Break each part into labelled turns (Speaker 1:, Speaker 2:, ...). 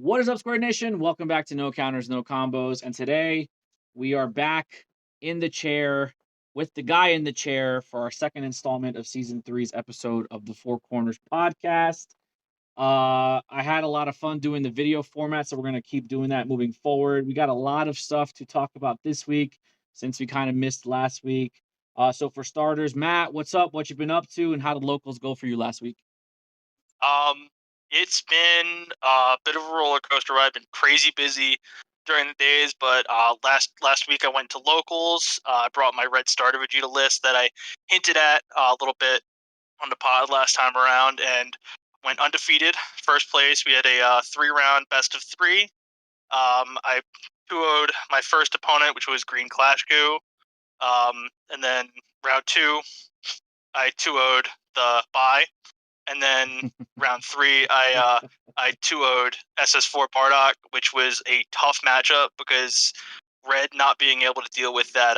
Speaker 1: What is up, Square Nation? Welcome back to No Counters, No Combos. And today we are back in the chair with the guy in the chair for our second installment of season three's episode of the Four Corners podcast. I had a lot of fun doing the video format, so we're going to keep doing that moving forward. We got a lot of stuff to talk about this week since we kind of missed last week. So for starters, Matt, what's up? What you been up to, and how did locals go for you last week?
Speaker 2: It's been a bit of a roller coaster. I've been crazy busy during the days, but last week I went to locals. I brought my red starter Vegeta list that I hinted at a little bit on the pod last time around, and went undefeated. First place. We had a 3-round best of 3. I 2-0'd my first opponent, which was Green Clash Goo. And then round 2, I 2-0'd the bye. And then round 3, I 2-0'd SS4 Bardock, which was a tough matchup because Red not being able to deal with that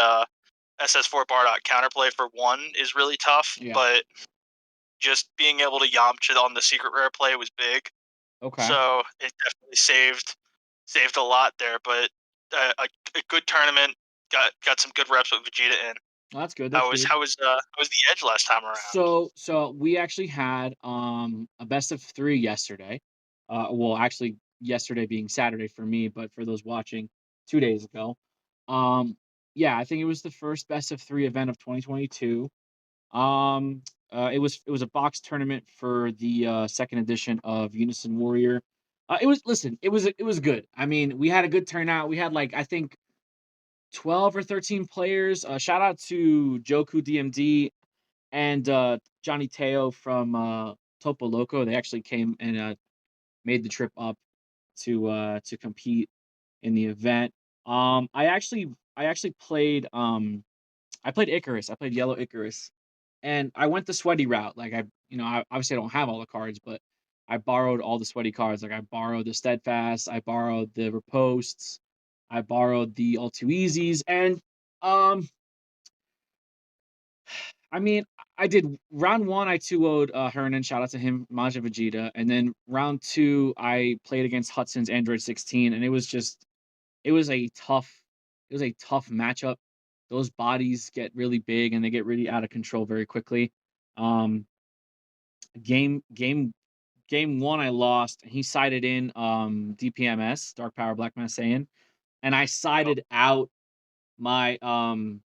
Speaker 2: SS4 Bardock counterplay for 1 is really tough.
Speaker 1: Yeah.
Speaker 2: But just being able to Yamcha on the secret rare play was big.
Speaker 1: Okay.
Speaker 2: So it definitely saved a lot there. But a good tournament, got some good reps with Vegeta in.
Speaker 1: Well, that's good.
Speaker 2: How was the edge last time around?
Speaker 1: So we actually had a best of 3 yesterday. Well, actually yesterday being Saturday for me, but for those watching 2 days ago. Um yeah, I think it was the first best of 3 event of 2022. It was a box tournament for the second edition of Unison Warrior. It was good. I mean, we had a good turnout. We had like I think 12 or 13 players. Shout out to Joku DMD and Johnny Teo from Topo Loco. They actually came and made the trip up to compete in the event. I actually played I played Icarus. I played Yellow Icarus, and I went the sweaty route. Like obviously I don't have all the cards, but I borrowed all the sweaty cards. Like I borrowed the Steadfast, I borrowed the Riposts, I borrowed the All Too Easies, and um I mean, I did round 1, I 2-0'd Hernan, shout out to him, Majin Vegeta, and then round 2, I played against Hudson's Android 16, and it was a tough it was a tough matchup. Those bodies get really big and they get really out of control very quickly. Um, game game game 1 I lost. He sided in DPMS, Dark Power Black Mass Saiyan, and I sided out my Gohan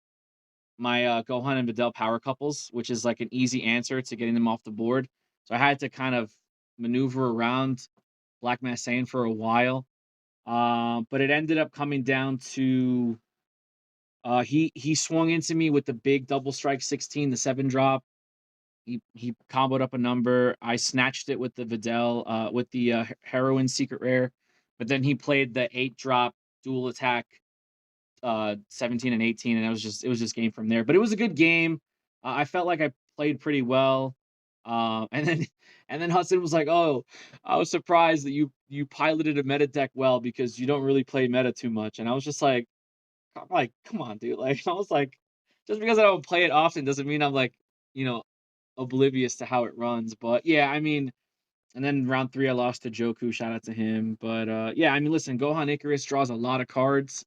Speaker 1: and Videl power couples, which is like an easy answer to getting them off the board. So I had to kind of maneuver around Black Mass Saiyan for a while. But it ended up coming down to he swung into me with the big double strike 16, the 7 drop. He comboed up a number. I snatched it with the Videl, with the heroin secret rare, but then he played the 8 drop dual attack 17 and 18, and it was just game from there. But it was a good game. I felt like I played pretty well. And then Hudson was like, "Oh, I was surprised that you piloted a meta deck well because you don't really play meta too much." And I was just like, come on, dude. Like I was like, just because I don't play it often doesn't mean I'm like, you know, oblivious to how it runs. But yeah, I mean, and then round 3 I lost to Joku, shout out to him. But yeah, I mean, listen, Gohan Icarus draws a lot of cards,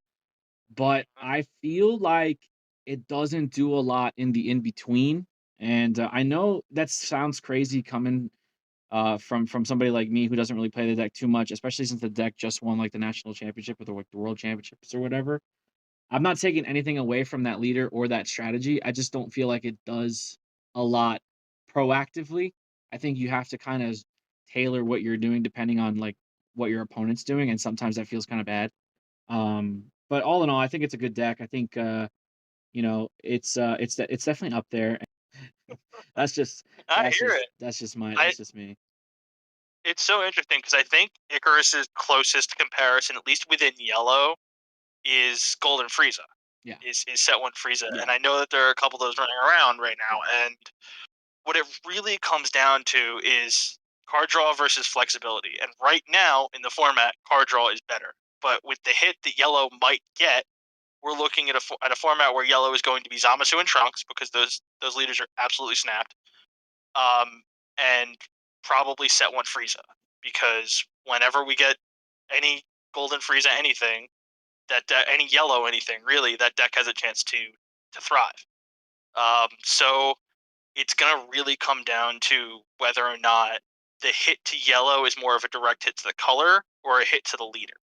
Speaker 1: but I feel like it doesn't do a lot in the in between. And I know that sounds crazy coming from somebody like me who doesn't really play the deck too much, especially since the deck just won like the national championship or like the world championships or whatever. I'm not taking anything away from that leader or that strategy. I just don't feel like it does a lot proactively. I think you have to kind of tailor what you're doing depending on like what your opponent's doing, and sometimes that feels kind of bad. But all in all, I think it's a good deck. I think it's definitely up there. That's just
Speaker 2: I hear it.
Speaker 1: that's just me.
Speaker 2: It's so interesting because I think Icarus's closest comparison, at least within yellow, is Golden Frieza.
Speaker 1: Yeah.
Speaker 2: Is set one Frieza,
Speaker 1: Yeah.
Speaker 2: and I know that there are a couple of those running around right now. And what it really comes down to is card draw versus flexibility. And right now in the format, card draw is better. But with the hit that yellow might get, we're looking at a format where yellow is going to be Zamasu and Trunks because those leaders are absolutely snapped. And probably set one Frieza because whenever we get any Golden Frieza anything, any yellow anything really, that deck has a chance to thrive. So it's gonna really come down to whether or not the hit to yellow is more of a direct hit to the color or a hit to the leader.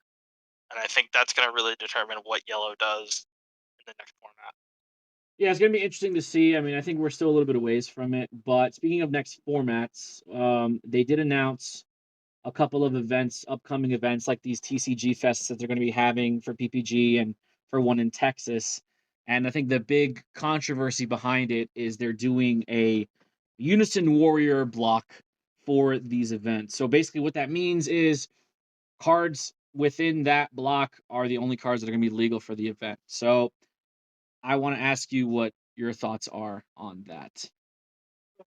Speaker 2: And I think that's gonna really determine what yellow does in the next format.
Speaker 1: Yeah, it's gonna be interesting to see. I mean, I think we're still a little bit of ways from it. But speaking of next formats, they did announce a couple of events, upcoming events like these TCG fests that they're going to be having for PPG and for one in Texas. And I think the big controversy behind it is they're doing a Unison Warrior block for these events. So basically, what that means is cards within that block are the only cards that are going to be legal for the event. So I want to ask you what your thoughts are on that.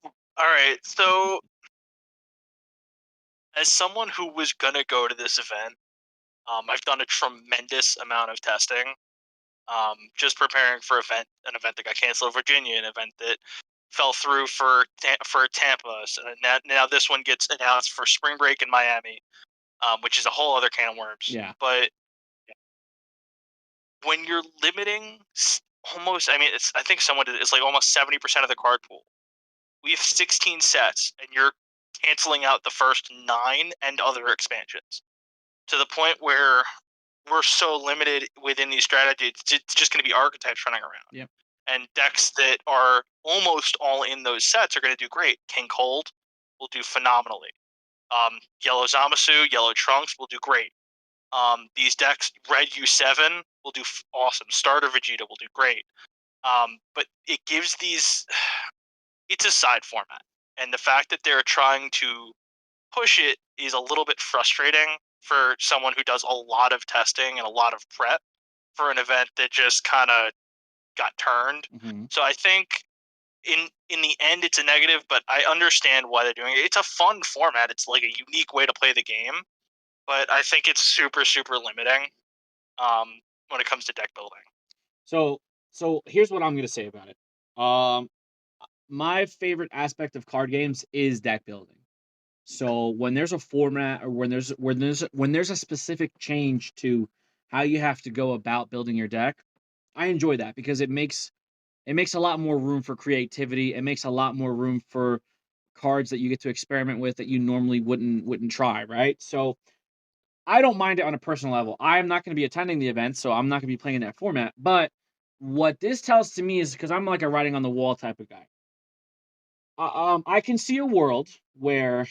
Speaker 2: All right, so as someone who was gonna go to this event, I've done a tremendous amount of testing. Just preparing for an event that got canceled in Virginia, an event that fell through for Tampa. So now this one gets announced for spring break in Miami, which is a whole other can of worms.
Speaker 1: Yeah.
Speaker 2: But when you're limiting almost, I mean, I think someone did it's like almost 70% of the card pool. We have 16 sets, and you're canceling out the first 9 and other expansions to the point where we're so limited within these strategies. It's just going to be archetypes running around.
Speaker 1: Yep.
Speaker 2: And decks that are almost all in those sets are going to do great. King Cold will do phenomenally. Yellow Zamasu, Yellow Trunks will do great. These decks, Red U7 will do awesome. Starter Vegeta will do great. But it gives these. It's a side format, and the fact that they're trying to push it is a little bit frustrating for someone who does a lot of testing and a lot of prep for an event that just kind of got turned.
Speaker 1: Mm-hmm.
Speaker 2: So I think in the end it's a negative, but I understand why they're doing it. It's a fun format. It's like a unique way to play the game, but I think it's super limiting when it comes to deck building.
Speaker 1: So here's what I'm gonna say about it. Um, my favorite aspect of card games is deck building. So when there's a format or when there's a specific change to how you have to go about building your deck, I enjoy that because it makes a lot more room for creativity. It makes a lot more room for cards that you get to experiment with that you normally wouldn't try, right? So I don't mind it on a personal level. I'm not going to be attending the event, so I'm not going to be playing in that format. But what this tells to me is because I'm like a writing on the wall type of guy. I can see a world where,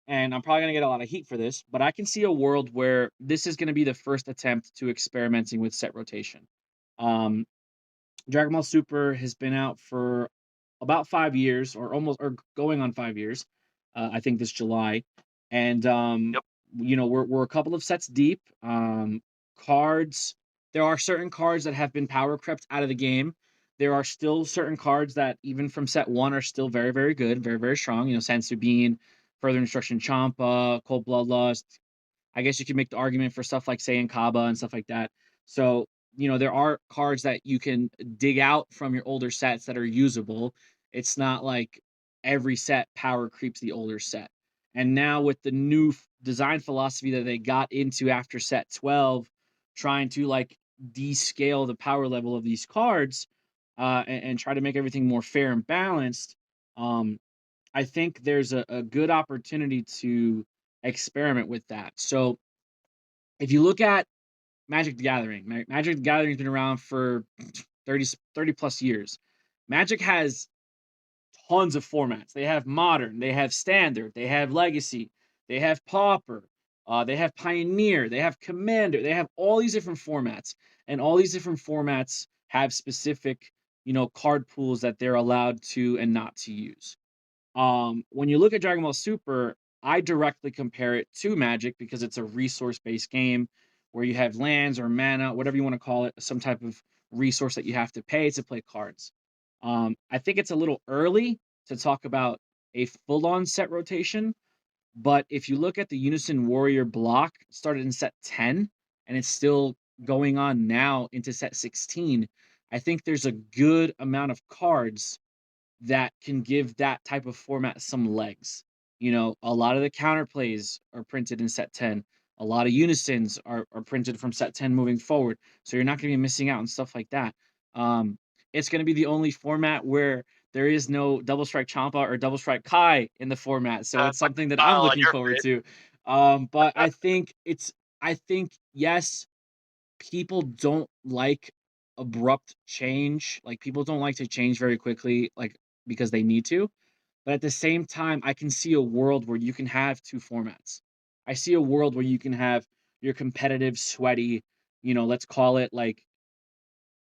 Speaker 1: and I'm probably going to get a lot of heat for this, but I can see a world where this is going to be the first attempt to experimenting with set rotation. Um, Dragon Ball Super has been out for about 5 years, or almost, or going on 5 years. I think this July, and
Speaker 2: Yep.
Speaker 1: we're a couple of sets deep. Cards. There are certain cards that have been power crept out of the game. There are still certain cards that, even from set one, are still very, very good, very, very strong. Sensu Bean, Further Instruction Champa, Cold Bloodlust. I guess you could make the argument for stuff like Saiyan Kaba and stuff like that. So, there are cards that you can dig out from your older sets that are usable. It's not like every set power creeps the older set. And now with the new design philosophy that they got into after set 12, trying to like descale the power level of these cards, and try to make everything more fair and balanced. um, I think there's a good opportunity to experiment with that. So if you look at Magic the Gathering, Magic the Gathering's been around for 30 plus years. Magic has tons of formats. They have modern, they have standard, they have legacy, they have pauper, they have pioneer, they have commander, they have all these different formats, and all these different formats have specific, card pools that they're allowed to and not to use. When you look at Dragon Ball Super, I directly compare it to Magic because it's a resource-based game where you have lands or mana, whatever you want to call it, some type of resource that you have to pay to play cards. I think it's a little early to talk about a full-on set rotation, but if you look at the Unison Warrior block, started in set 10 and it's still going on now into set 16, I think there's a good amount of cards that can give that type of format some legs. A lot of the counterplays are printed in set 10. A lot of unisons are printed from set 10 moving forward, so you're not going to be missing out on stuff like that. Um, it's going to be the only format where there is no double strike Champa or double strike Kai in the format, so it's something that I'm
Speaker 2: Oh,
Speaker 1: looking
Speaker 2: you're
Speaker 1: forward
Speaker 2: great.
Speaker 1: to. But I think yes, people don't like abrupt change. Like people don't like to change very quickly, like because they need to. But at the same time, I can see a world where you can have two formats. I see a world where you can have your competitive, sweaty, let's call it like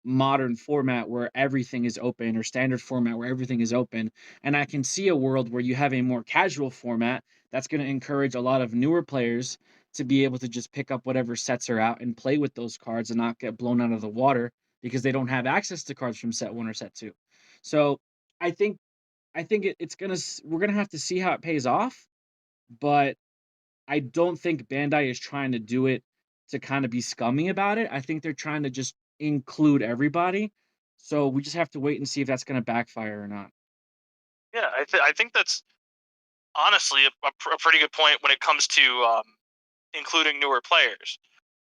Speaker 1: modern format where everything is open or standard format where everything is open. And I can see a world where you have a more casual format that's going to encourage a lot of newer players to be able to just pick up whatever sets are out and play with those cards and not get blown out of the water because they don't have access to cards from set 1 or set 2. So, I think it's gonna we're gonna have to see how it pays off, but I don't think Bandai is trying to do it to kind of be scummy about it. I think they're trying to just include everybody. So we just have to wait and see if that's gonna backfire or not.
Speaker 2: Yeah, I think that's honestly a pretty good point when it comes to including newer players.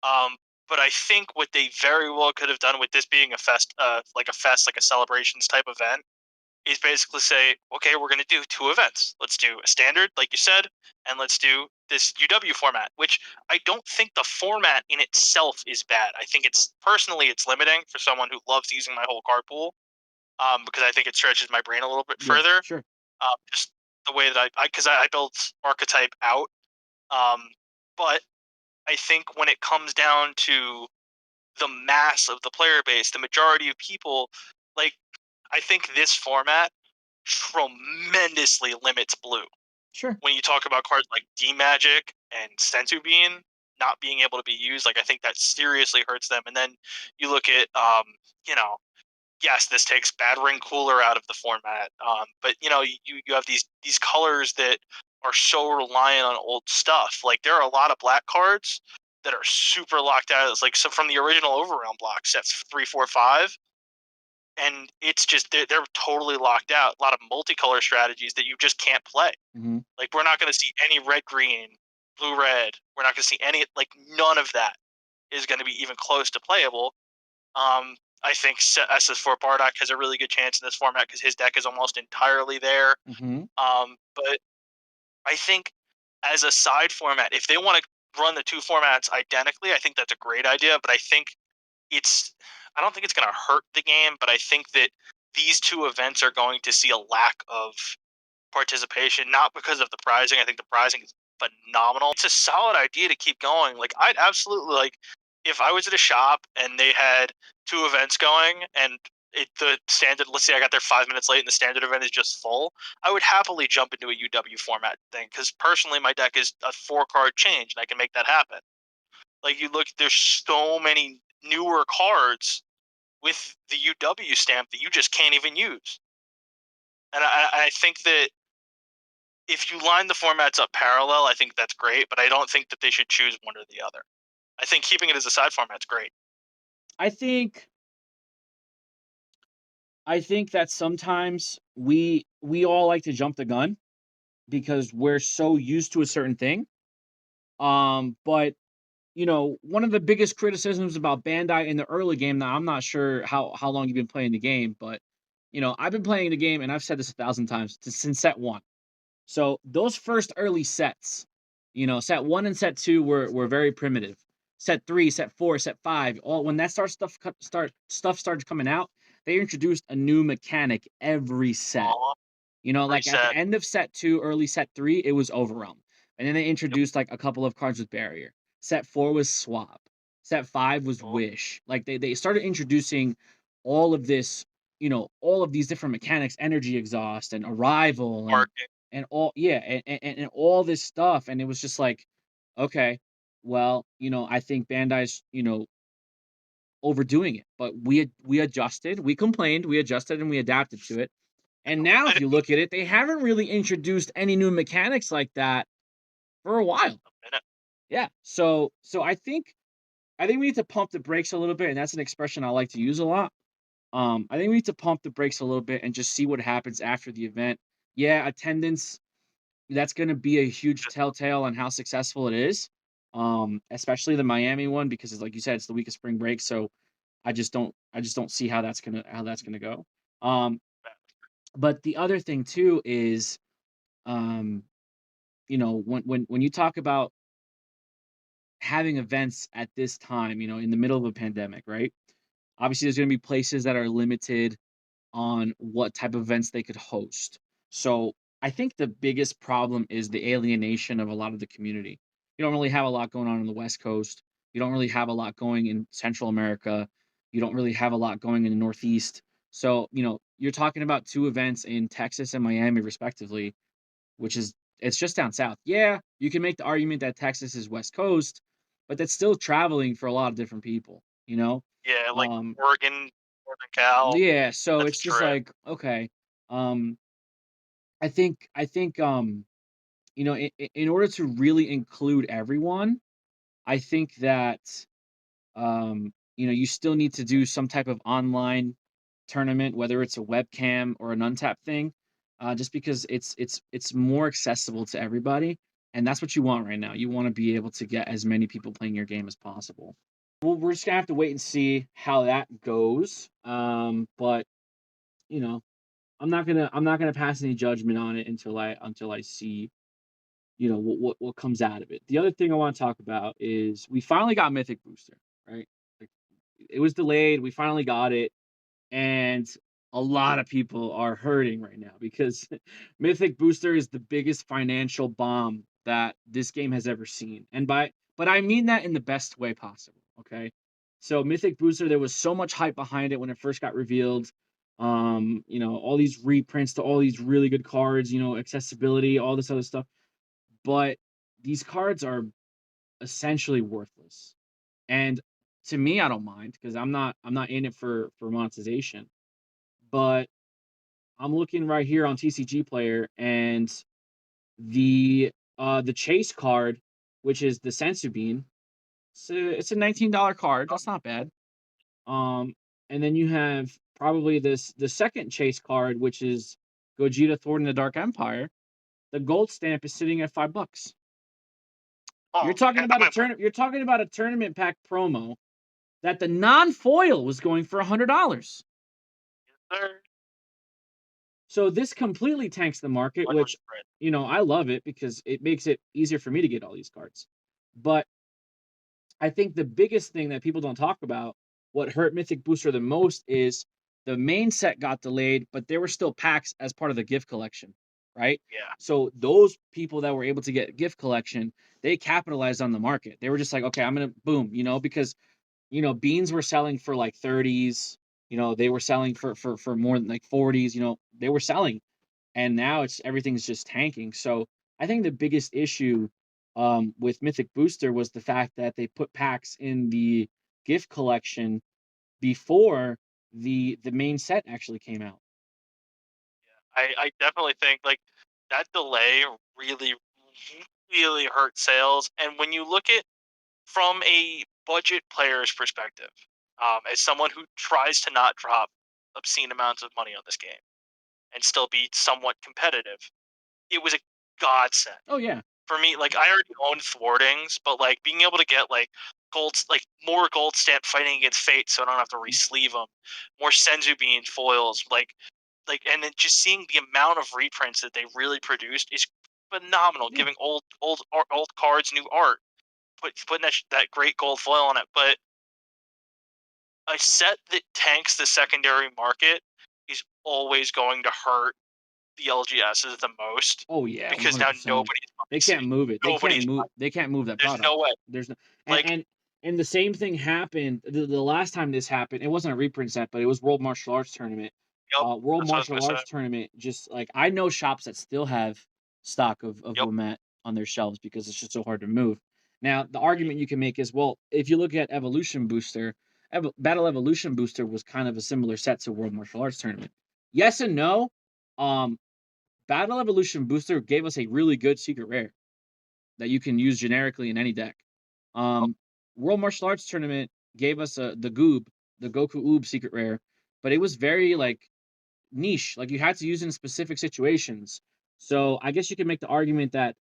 Speaker 2: Um, but I think what they very well could have done with this being a fest, like a celebrations type event, is basically say, okay, we're going to do two events. Let's do a standard, like you said, and let's do this UW format, which I don't think the format in itself is bad. I think it's limiting for someone who loves using my whole card pool, because I think it stretches my brain a little bit
Speaker 1: Yeah,
Speaker 2: further.
Speaker 1: sure.
Speaker 2: Just the way that because I built archetype out. Um, but I think when it comes down to the mass of the player base, the majority of people, like I think this format tremendously limits blue.
Speaker 1: Sure.
Speaker 2: When you talk about cards like D Magic and Sensu Bean not being able to be used, like I think that seriously hurts them. And then you look at, you know, yes, this takes Bad Ring Cooler out of the format, but you have these colors that are so reliant on old stuff. Like there are a lot of black cards that are super locked out. It's like so from the original Overrealm block sets 3, 4, 5, and it's just they're totally locked out. A lot of multicolor strategies that you just can't play.
Speaker 1: Hmm.
Speaker 2: Like we're not going to see any red green, blue red. We're not going to see any like none of that is going to be even close to playable. I think SS4 Bardock has a really good chance in this format because his deck is almost entirely there.
Speaker 1: Hmm.
Speaker 2: But I think as a side format, if they want to run the two formats identically, I think that's a great idea. But it's I don't think it's going to hurt the game, but I think that these two events are going to see a lack of participation, not because of the pricing. I think the pricing is phenomenal. It's a solid idea to keep going. Like I'd absolutely like if I was at a shop and they had two events going and the standard, let's say I got there 5 minutes late and the standard event is just full, I would happily jump into a UW format thing because personally my deck is a 4 card change and I can make that happen. Like you look, there's so many newer cards with the UW stamp that you just can't even use. And I think that if you line the formats up parallel, I think that's great, but I don't think that they should choose one or the other. I think keeping it as a side format's great.
Speaker 1: I think I think that sometimes we all like to jump the gun because we're so used to a certain thing. But one of the biggest criticisms about Bandai in the early game. Now, I'm not sure how long you've been playing the game, but I've been playing the game, and I've said this 1,000 times since set 1. So those first early sets, set 1 and set 2 were very primitive. Set 3, set 4, set 5, all when that stuff started coming out, they introduced a new mechanic every set. Like at the
Speaker 2: Reset.
Speaker 1: end of set 2, early set 3, it was Overwhelm. And then they
Speaker 2: Yep.
Speaker 1: introduced like a couple of cards with barrier. Set 4 was Swap. Set 5 was
Speaker 2: Oh,
Speaker 1: Wish. Like they started introducing all of this, all of these different mechanics, energy exhaust and arrival
Speaker 2: marking.
Speaker 1: and all yeah, and all this stuff. And it was just like, okay, well, I think Bandai's, overdoing it. But we adjusted, we complained, we adjusted and we adapted to it. And now, if you look at it, they haven't really introduced any new mechanics like that for a while.
Speaker 2: Minute.
Speaker 1: Yeah. So I think we need to pump the brakes a little bit, and that's an expression I like to use a lot. I think we need to pump the brakes a little bit and just see what happens after the event. Yeah, attendance, that's going to be a huge telltale on how successful it is. especially the Miami one because it's like you said, it's the week of spring break. So I just don't see how that's gonna go. Um, but the other thing too is, um, when you talk about having events at this time, in the middle of a pandemic, right? Obviously, there's gonna be places that are limited on what type of events they could host. So I think the biggest problem is the alienation of a lot of the community. You don't really have a lot going on the West Coast. You don't really have a lot going in Central America. You don't really have a lot going in the Northeast. So, you're talking about two events in Texas and Miami, respectively, which is it's just down south. Yeah, you can make the argument that Texas is West Coast, but that's still traveling for a lot of different people, you know?
Speaker 2: Yeah, like
Speaker 1: Um,
Speaker 2: Oregon, Northern Cal.
Speaker 1: yeah, so
Speaker 2: That's a
Speaker 1: it's just
Speaker 2: trip.
Speaker 1: like, okay. Um, I think in order to really include everyone, I think that you still need to do some type of online tournament, whether it's a webcam or an untapped thing, just because it's more accessible to everybody, and that's what you want right now. You want to be able to get as many people playing your game as possible. We're just gonna have to wait and see how that goes. But you know, I'm not gonna pass any judgment on it until I see what comes out of it. The other thing I want to talk about is we finally got Mythic Booster, right? Like, it was delayed. We finally got it, and a lot of people are hurting right now because Mythic Booster is the biggest financial bomb that this game has ever seen. But I mean that in the best way possible, okay? So Mythic Booster, there was so much hype behind it when it first got revealed. All these reprints to all these really good cards, accessibility, all this other stuff. But these cards are essentially worthless. And to me, I don't mind because I'm not in it for monetization. But I'm looking right here on TCG Player, and the chase card, which is the Sensu Bean, it's a $19 card. That's not bad. Um, and then you have probably the second chase card, which is Gogeta Thorn in the Dark Empire. The gold stamp is sitting at $5. You're
Speaker 2: Oh,
Speaker 1: talking about a
Speaker 2: I'm
Speaker 1: turn. You're talking about a tournament pack promo that the non-foil was going for $100.
Speaker 2: there.
Speaker 1: So this completely tanks the market,
Speaker 2: Luckily,
Speaker 1: which
Speaker 2: right.
Speaker 1: I love it because it makes it easier for me to get all these cards. But I think the biggest thing that people don't talk about, what hurt Mythic Booster the most, is the main set got delayed, but there were still packs as part of the gift collection, right?
Speaker 2: Yeah.
Speaker 1: So those people that were able to get gift collection, they capitalized on the market. They were just like, okay, I'm gonna boom, because beans were selling for like 30s. They were selling for more than like 40s. They were selling, and now everything's just tanking. So I think the biggest issue with Mythic Booster was the fact that they put packs in the gift collection before the main set actually came out.
Speaker 2: I definitely think like that delay really, really hurt sales. And when you look at from a budget player's perspective, as someone who tries to not drop obscene amounts of money on this game and still be somewhat competitive, it was a godsend
Speaker 1: Oh yeah,
Speaker 2: for me. Like I already owned thwartings, but like being able to get like like more gold stamp fighting against fate, so I don't have to re-sleeve them, more senzu bean foils, and then just seeing the amount of reprints that they really produced is phenomenal.
Speaker 1: yeah.
Speaker 2: Giving old cards new art, putting that great gold foil on it. But a set that tanks the secondary market is always going to hurt the LGSs the most
Speaker 1: Oh yeah,
Speaker 2: because now
Speaker 1: 100%. They can't move it. They can't
Speaker 2: nobody's
Speaker 1: move.
Speaker 2: buying.
Speaker 1: They can't move that
Speaker 2: There's
Speaker 1: product.
Speaker 2: no way.
Speaker 1: There's no and
Speaker 2: Like,
Speaker 1: and the same thing happened the last time this happened. It wasn't a reprint set, but it was World Martial Arts Tournament.
Speaker 2: yep,
Speaker 1: World
Speaker 2: that's what I was
Speaker 1: Martial
Speaker 2: gonna say.
Speaker 1: Arts Tournament. Just like I know shops that still have stock of
Speaker 2: Yep.
Speaker 1: Womet on their shelves because it's just so hard to move. Now the argument you can make is, well, if you look at Evolution Booster, Battle Evolution Booster was kind of a similar set to World Martial Arts Tournament. Yes and no. Um, Battle Evolution Booster gave us a really good secret rare that you can use generically in any deck.
Speaker 2: Oh,
Speaker 1: Um, World Martial Arts Tournament gave us the Goob, the Goku Oob secret rare, but it was very like niche. Like you had to use it in specific situations. So I guess you could make the argument that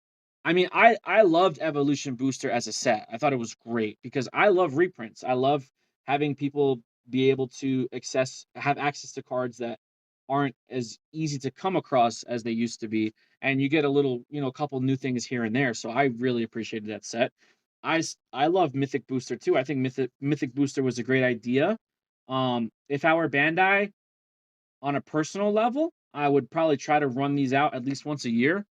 Speaker 1: I mean, I loved Evolution Booster as a set. I thought it was great because I love reprints. I love having people be able to have access to cards that aren't as easy to come across as they used to be, and you get a little, a couple new things here and there. So I really appreciated that set. I love Mythic Booster too. I think Mythic Booster was a great idea. If I were Bandai, on a personal level, I would probably try to run these out at least once a year,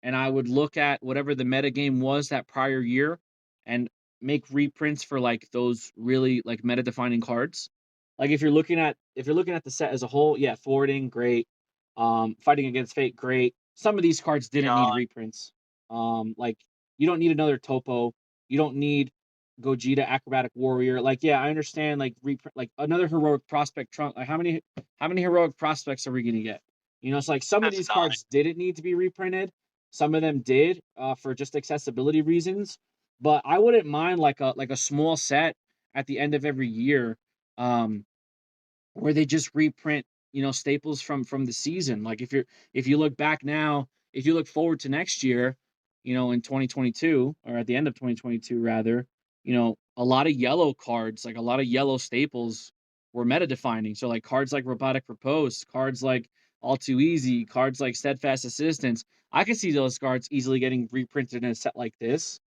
Speaker 1: and I would look at whatever the meta game was that prior year and make reprints for like those really like meta defining cards. Like if you're looking at the set as a whole, yeah, forwarding, great. Fighting against fate, great. Some of these cards didn't
Speaker 2: Yeah,
Speaker 1: need reprints. Like you don't need another Topo. You don't need Gogeta Acrobatic Warrior. Like, yeah, I understand like reprint like another heroic prospect trunk. Like how many heroic prospects are we gonna get? It's like some of
Speaker 2: that's
Speaker 1: these
Speaker 2: nine.
Speaker 1: cards didn't need to be reprinted. Some of them did, for just accessibility reasons. But I wouldn't mind like a small set at the end of every year, um, where they just reprint, staples from the season. Like if you look back now, if you look forward to next year, in 2022 or at the end of 2022 rather, a lot of yellow cards, like a lot of yellow staples were meta defining. So like cards like Robotic Repose, cards like All Too Easy, cards like Steadfast Assistance. I can see those cards easily getting reprinted in a set like this,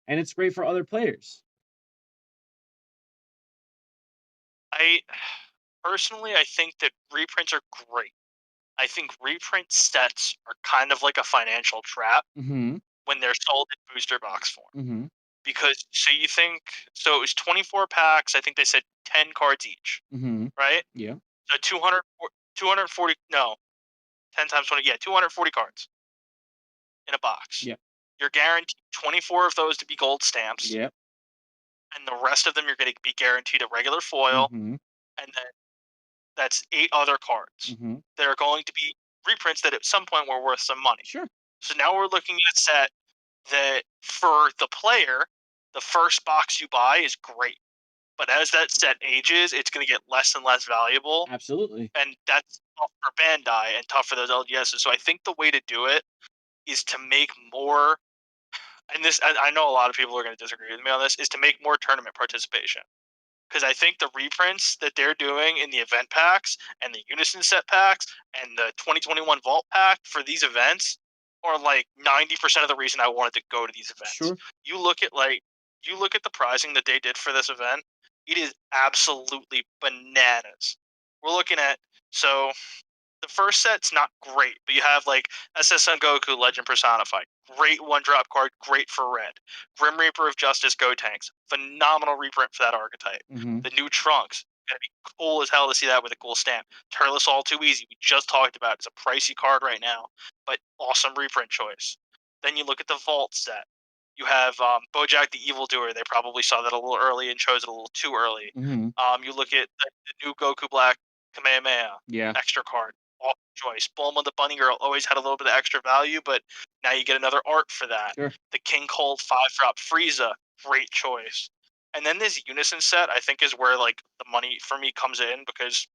Speaker 1: and it's great for other players.
Speaker 2: I personally, I think that reprints are great. I think reprint sets are kind of like a financial trap
Speaker 1: Mhm.
Speaker 2: when they're sold in booster box form.
Speaker 1: Mhm.
Speaker 2: Because so it was 24 packs. I think they said 10 cards each,
Speaker 1: Mhm.
Speaker 2: right?
Speaker 1: Yeah.
Speaker 2: So 240, no, 10 times 20, yeah, 240 cards in a box.
Speaker 1: Yeah.
Speaker 2: You're guaranteed 24 of those to be gold stamps,
Speaker 1: Yeah.
Speaker 2: and the rest of them you're going to be guaranteed a regular foil,
Speaker 1: Mhm.
Speaker 2: and then that's 8 other cards
Speaker 1: Mhm.
Speaker 2: that are going to be reprints that at some point were worth some money.
Speaker 1: Sure.
Speaker 2: So now we're looking at a set that for the player, the first box you buy is great. But as that set ages, it's going to get less and less valuable.
Speaker 1: Absolutely.
Speaker 2: And that's tough for Bandai and tough for those LGSs. So I think the way to do it is to make more, and I know a lot of people are going to disagree with me on this, is to make more tournament participation. Because I think the reprints that they're doing in the event packs and the Unison set packs and the 2021 Vault pack for these events are like 90% of the reason I wanted to go to these events.
Speaker 1: Sure.
Speaker 2: You look at like you look at the pricing that they did for this event, it is absolutely bananas. We're looking at so the first set's not great, but you have like SS Son Goku Legend Personified. Great one drop card, great for red. Grim Reaper of Justice Gotenks. Phenomenal reprint for that archetype.
Speaker 1: Mhm.
Speaker 2: The new Trunks. Gonna be cool as hell to see that with a cool stamp. Turles All Too Easy. We just talked about it. It's a pricey card right now, but awesome reprint choice. Then you look at the Vault set. You have Bojack the Evildoer. They probably saw that a little early and chose it a little too early.
Speaker 1: Mhm.
Speaker 2: You look at the new Goku Black Kamehameha
Speaker 1: Yeah.
Speaker 2: extra card. Awesome choice. Bulma the Bunny Girl always had a little bit of extra value, but now you get another art for that.
Speaker 1: Sure.
Speaker 2: The King Cold 5-drop Frieza, great choice. And then this Unison set, I think, is where like the money for me comes in because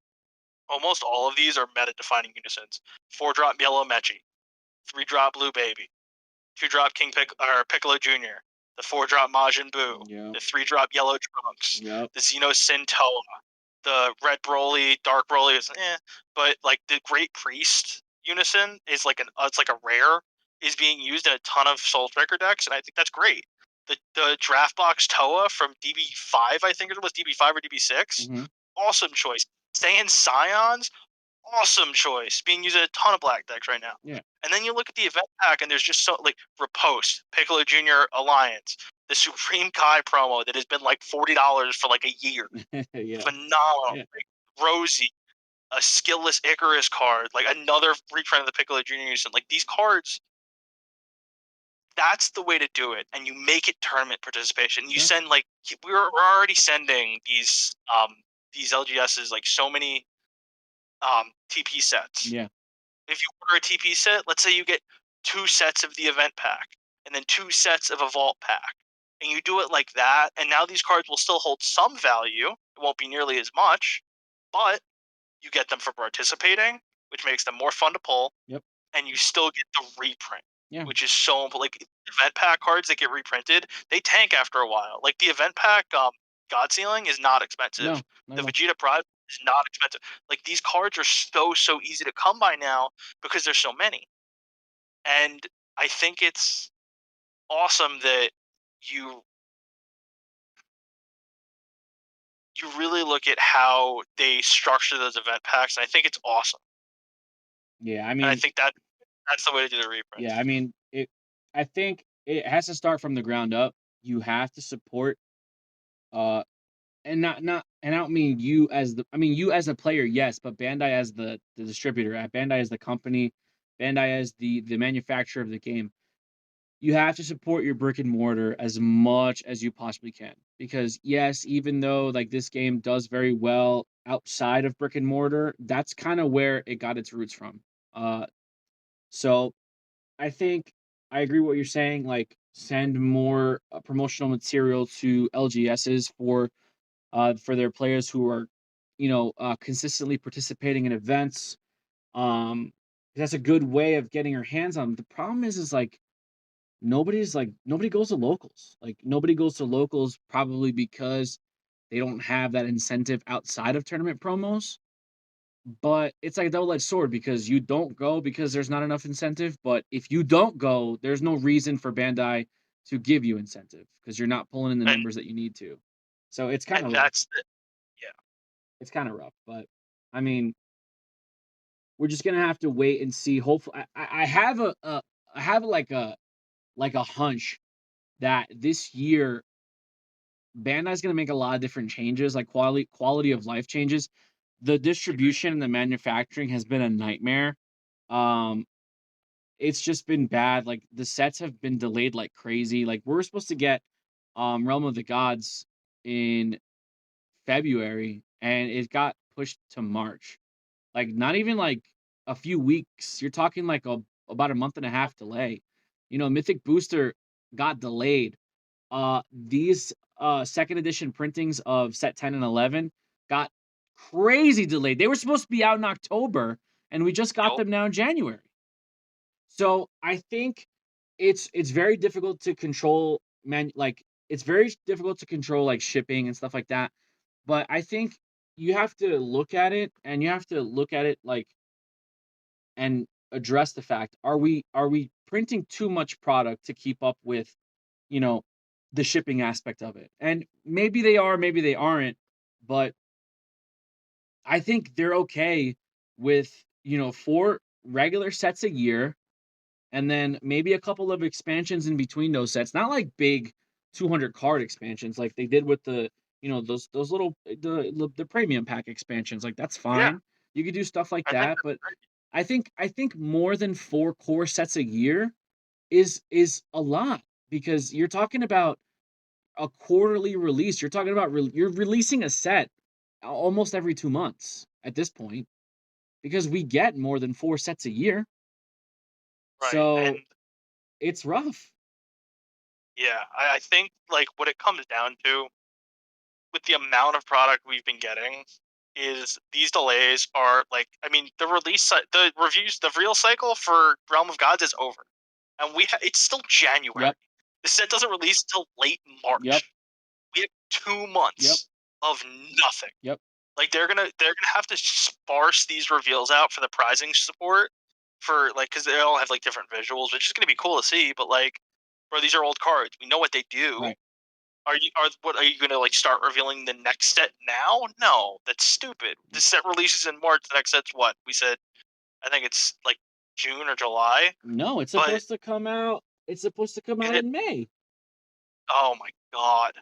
Speaker 2: almost all of these are meta defining unisons. 4-drop Yellow Mechi, 3-drop Blue Baby, 2-drop Piccolo Jr., the 4-drop Majin Buu,
Speaker 1: Yeah.
Speaker 2: the 3-drop Yellow Trunks,
Speaker 1: Yep.
Speaker 2: the Xeno Sin Toa, the Red Broly, Dark Broly is but like the Great Priest Unison is like it's like a rare is being used in a ton of Soul Striker decks, and I think that's great. The draft box Toa from DB5, I think it was DB5 or DB6,
Speaker 1: Mhm.
Speaker 2: awesome choice. Saiyan Scions, awesome choice, being used in a ton of black decks right now.
Speaker 1: Yeah.
Speaker 2: And then you look at the event pack, and there's just so like Riposte, Piccolo Jr. Alliance, the Supreme Kai promo that has been like $40 for like a year,
Speaker 1: Yeah.
Speaker 2: phenomenal.
Speaker 1: Yeah.
Speaker 2: Like Rosie, a skillless Icarus card, like another reprint of the Piccolo Junior Unison. Like these cards, that's the way to do it, and you make it tournament participation. You
Speaker 1: Sure.
Speaker 2: send like we're already sending these LGSs like so many TP sets.
Speaker 1: Yeah.
Speaker 2: If you order a TP set, let's say you get 2 sets of the event pack and then 2 sets of a vault pack. And you do it like that, and now these cards will still hold some value. It won't be nearly as much, but you get them for participating, which makes them more fun to pull,
Speaker 1: Yep.
Speaker 2: and you still get the reprint.
Speaker 1: Yeah.
Speaker 2: which is so like event pack cards that get reprinted, they tank after a while. Like the event pack God Sealing is not expensive.
Speaker 1: No, not
Speaker 2: The
Speaker 1: at all.
Speaker 2: Vegeta Prime is not expensive. Like these cards are so easy to come by now because there's so many. And I think it's awesome that you you really look at how they structure those event packs, and I think it's awesome.
Speaker 1: Yeah, I
Speaker 2: And I
Speaker 1: mean,
Speaker 2: think that's the way to do the
Speaker 1: yeah,
Speaker 2: reprints.
Speaker 1: I mean, I think it has to start from the ground up. You have to support, uh, and not, and I don't mean you as the, I mean you as a player, yes, but Bandai as the distributor, Bandai as the company, Bandai as the manufacturer of the game. You have to support your brick and mortar as much as you possibly can, because yes, even though like this game does very well outside of brick and mortar, that's kind of where it got its roots from. So I think I agree with what you're saying. Like, send more promotional material to LGSs for their players who are, consistently participating in events. Um, that's a good way of getting your hands on 'em. The problem is like nobody goes to locals. Like nobody goes to locals probably because they don't have that incentive outside of tournament promos. But it's like a double-edged sword because you don't go because there's not enough incentive, but if you don't go, there's no reason for Bandai to give you incentive because you're not pulling in the
Speaker 2: And
Speaker 1: numbers that you need to. So it's kind
Speaker 2: and
Speaker 1: of rough.
Speaker 2: that's the yeah.
Speaker 1: It's kind of rough, but I mean, we're just gonna have to wait and see. Hopefully, I have I have like a hunch that this year Bandai's gonna make a lot of different changes, like quality of life changes. The
Speaker 2: I agree.
Speaker 1: distribution and the manufacturing has been a nightmare. Um, it's just been bad. Like the sets have been delayed like crazy. Like we were supposed to get Realm of the Gods in February and it got pushed to March. Like not even like a few weeks. You're talking like about a month and a half delay. Mythic Booster got delayed. These second edition printings of set 10 and 11 got crazy delayed. They were supposed to be out in October and we just got
Speaker 2: Yup.
Speaker 1: them now in January. So I think it's very difficult to control it's very difficult to control like shipping and stuff like that. But I think you have to look at it and you have to look at it like and address the fact, are we printing too much product to keep up with, you know, the shipping aspect of it? And maybe they are, maybe they aren't, but I think they're okay with, four regular sets a year and then maybe a couple of expansions in between those sets. Not like big 200 card expansions like they did with those little the premium pack expansions. Like that's
Speaker 2: Yeah,
Speaker 1: fine. You could do stuff like
Speaker 2: I think
Speaker 1: that,
Speaker 2: that's
Speaker 1: but
Speaker 2: great.
Speaker 1: I think more than four core sets a year is a lot because you're talking about a quarterly release. You're talking about you're releasing a set almost every 2 months at this point because we get more than four sets a year.
Speaker 2: Right.
Speaker 1: So
Speaker 2: And
Speaker 1: it's rough.
Speaker 2: yeah, I think like what it comes down to with the amount of product we've been getting is these delays are like I mean the reviews the real cycle for Realm of Gods is over, and it's still January.
Speaker 1: Yep.
Speaker 2: The set doesn't release till late
Speaker 1: Yep.
Speaker 2: March. We have two
Speaker 1: Yep.
Speaker 2: months of nothing.
Speaker 1: Yep.
Speaker 2: Like they're gonna have to sparse these reveals out for the prizing support for like because they all have like different visuals, which is gonna be cool to see. But like, bro, these are old cards. We know what they do.
Speaker 1: Right.
Speaker 2: Are you gonna like start revealing the next set now? No, that's stupid. This set releases in March. The next set's what we said. I think it's like June or July.
Speaker 1: No,
Speaker 2: But
Speaker 1: it's supposed to come out
Speaker 2: it
Speaker 1: in May.
Speaker 2: oh my god,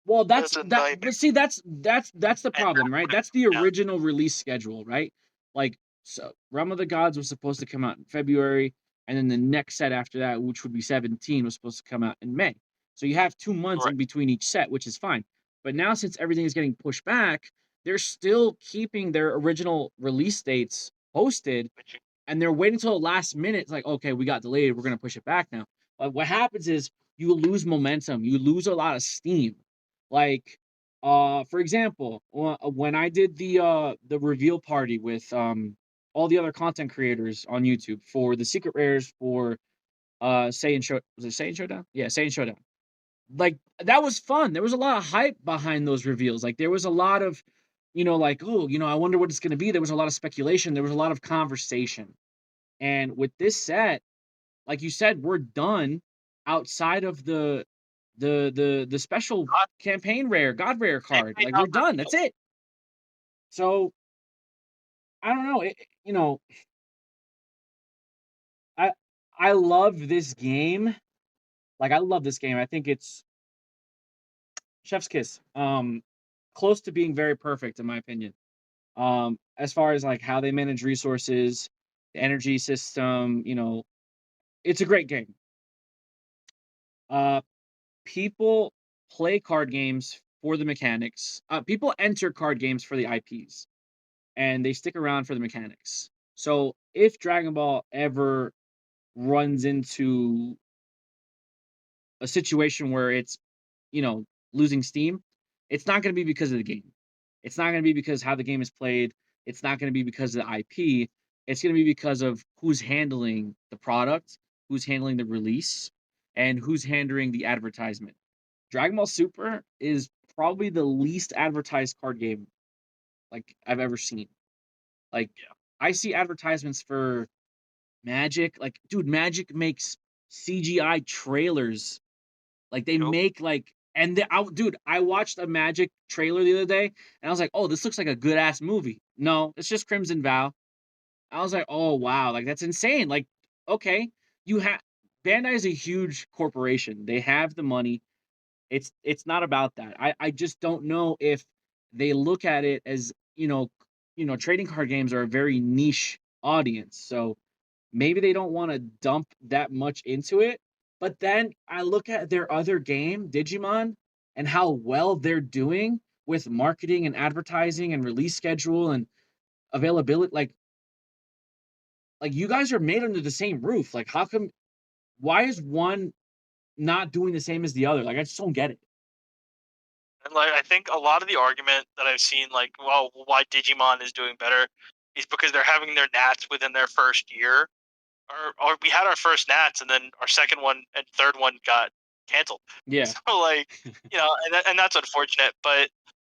Speaker 1: Well,
Speaker 2: that's a nightmare.
Speaker 1: but see, that's the
Speaker 2: And
Speaker 1: problem,
Speaker 2: that's
Speaker 1: right?
Speaker 2: what it
Speaker 1: That's the
Speaker 2: comes down.
Speaker 1: original release schedule, right? Like, so Realm of the Gods was supposed to come out in February, and then the next set after that, which would be 17, was supposed to come out in May. So you have 2 months
Speaker 2: Right.
Speaker 1: in between each set, which is fine. But now, since everything is getting pushed back, they're still keeping their original release dates posted
Speaker 2: Which
Speaker 1: and they're waiting until the last minute. It's like, okay, we got delayed. We're gonna push it back now. But what happens is you lose momentum. You lose a lot of steam. Like, for example, when I did the reveal party with all the other content creators on YouTube for the secret rares for Saiyan Show was it Saiyan Showdown? Yeah, Saiyan Showdown. Like, that was fun. There was a lot of hype behind those reveals. Like, there was a lot of, like, "Oh, I wonder what it's gonna be." There was a lot of speculation. There was a lot of conversation. And with this set, like you said, we're done outside of the special
Speaker 2: God,
Speaker 1: campaign rare, God rare
Speaker 2: they
Speaker 1: card.
Speaker 2: may
Speaker 1: Like, we're
Speaker 2: not
Speaker 1: done.
Speaker 2: reveal.
Speaker 1: That's it. So, I don't know. I I love this game. Like, I love this game. I think it's chef's kiss. Close to being very perfect in my opinion. As far as like how they manage resources, the energy system, it's a great game. Uh, People play card games for the mechanics. People enter card games for the IPs, and they stick around for the mechanics. So if Dragon Ball ever runs into a situation where it's, you know, losing steam, it's not going to be because of the game. It's not going to be because how the game is played. It's not going to be because of the IP. It's going to be because of who's handling the product, who's handling the release, and who's handling the advertisement. Dragon Ball Super is probably the least advertised card game like I've ever seen. Like,
Speaker 2: Yeah.
Speaker 1: I see advertisements for Magic. Like, dude, Magic makes CGI trailers. Like, they
Speaker 2: Nope.
Speaker 1: make like, and dude, I watched a Magic trailer the other day, and I was like, oh, this looks like a good ass movie. No, it's just Crimson Vow. I was like, oh wow, like that's insane. Like, okay, you have Bandai is a huge corporation. They have the money. It's not about that. I just don't know if they look at it as, trading card games are a very niche audience. So maybe they don't want to dump that much into it. But then I look at their other game, Digimon, and how well they're doing with marketing and advertising and release schedule and availability. Like you guys are made under the same roof. Like, how come why is one not doing the same as the other? Like, I just don't get it.
Speaker 2: And like I think a lot of the argument that I've seen, like, well, why Digimon is doing better, is because they're having their Nats within their first year. Or we had our first Nats, and then our second one and third one got canceled.
Speaker 1: Yeah.
Speaker 2: So like, and that's unfortunate. But